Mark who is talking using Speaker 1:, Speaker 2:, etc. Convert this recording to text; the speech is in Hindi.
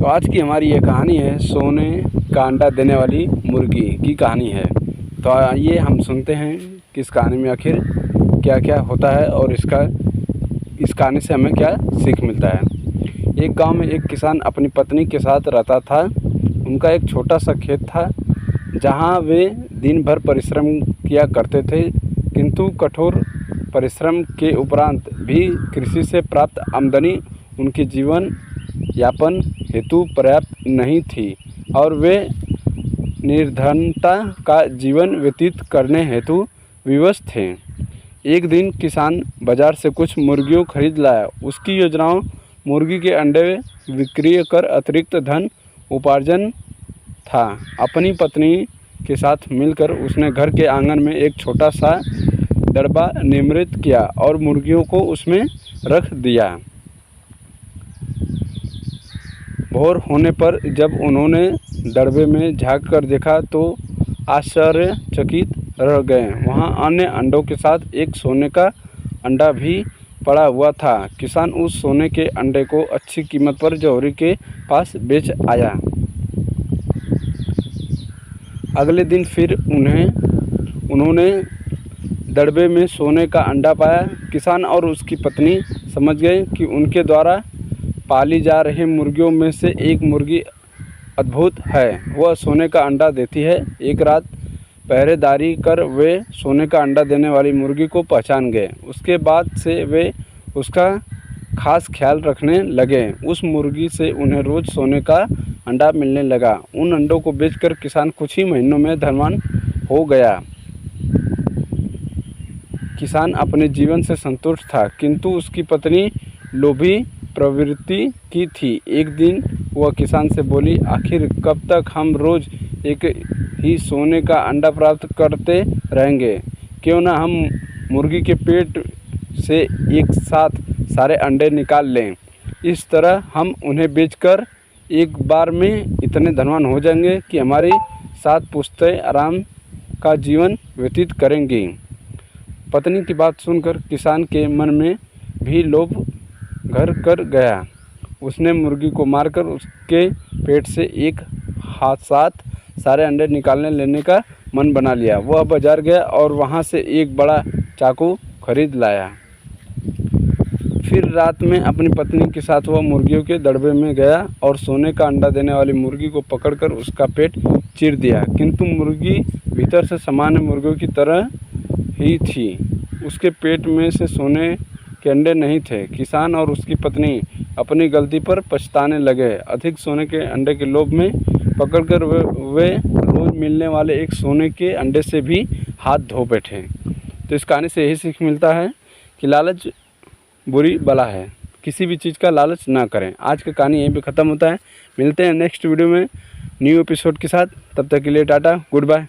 Speaker 1: तो आज की हमारी ये कहानी है सोने का अंडा देने वाली मुर्गी की कहानी है। तो आइए हम सुनते हैं कि इस कहानी में आखिर क्या क्या होता है और इस कहानी से हमें क्या सीख मिलता है। एक गांव में एक किसान अपनी पत्नी के साथ रहता था। उनका एक छोटा सा खेत था जहां वे दिन भर परिश्रम किया करते थे, किंतु कठोर परिश्रम के उपरांत भी कृषि से प्राप्त आमदनी उनके जीवन यापन हेतु पर्याप्त नहीं थी और वे निर्धनता का जीवन व्यतीत करने हेतु विवश थे। एक दिन किसान बाजार से कुछ मुर्गियों खरीद लाया। उसकी योजनाओं मुर्गी के अंडे विक्रय कर अतिरिक्त धन उपार्जन था। अपनी पत्नी के साथ मिलकर उसने घर के आंगन में एक छोटा सा दड़बा निर्मित किया और मुर्गियों को उसमें रख दिया। भोर होने पर जब उन्होंने दड़बे में झांक कर देखा तो आश्चर्यचकित रह गए। वहां अन्य अंडों के साथ एक सोने का अंडा भी पड़ा हुआ था। किसान उस सोने के अंडे को अच्छी कीमत पर जौहरी के पास बेच आया। अगले दिन फिर उन्होंने दड़बे में सोने का अंडा पाया। किसान और उसकी पत्नी समझ गए कि उनके द्वारा पाली जा रही मुर्गियों में से एक मुर्गी अद्भुत है, वह सोने का अंडा देती है। एक रात पहरेदारी कर वे सोने का अंडा देने वाली मुर्गी को पहचान गए। उसके बाद से वे उसका खास ख्याल रखने लगे। उस मुर्गी से उन्हें रोज़ सोने का अंडा मिलने लगा। उन अंडों को बेचकर किसान कुछ ही महीनों में धनवान हो गया। किसान अपने जीवन से संतुष्ट था, किंतु उसकी पत्नी लोभी प्रवृत्ति की थी। एक दिन वह किसान से बोली, आखिर कब तक हम रोज़ एक ही सोने का अंडा प्राप्त करते रहेंगे? क्यों ना हम मुर्गी के पेट से एक साथ सारे अंडे निकाल लें। इस तरह हम उन्हें बेचकर एक बार में इतने धनवान हो जाएंगे कि हमारी 7 पुश्तें आराम का जीवन व्यतीत करेंगी। पत्नी की बात सुनकर किसान के मन में भी लोभ घर कर गया। उसने मुर्गी को मारकर उसके पेट से एक हाथ साथ सारे अंडे निकालने लेने का मन बना लिया। वह बाजार गया और वहां से एक बड़ा चाकू खरीद लाया। फिर रात में अपनी पत्नी के साथ वह मुर्गियों के दड़बे में गया और सोने का अंडा देने वाली मुर्गी को पकड़कर उसका पेट चीर दिया, किंतु मुर्गी भीतर से सामान्य मुर्गियों की तरह ही थी। उसके पेट में से सोने के अंडे नहीं थे। किसान और उसकी पत्नी अपनी गलती पर पछताने लगे। अधिक सोने के अंडे के लोभ में पकड़कर वे रोज़ मिलने वाले एक सोने के अंडे से भी हाथ धो बैठे। तो इस कहानी से यही सीख मिलता है कि लालच बुरी बला है, किसी भी चीज़ का लालच ना करें। आज का कहानी यहीं पे ख़त्म होता है। मिलते हैं नेक्स्ट वीडियो में न्यू एपिसोड के साथ। तब तक के लिए टाटा, गुड बाय।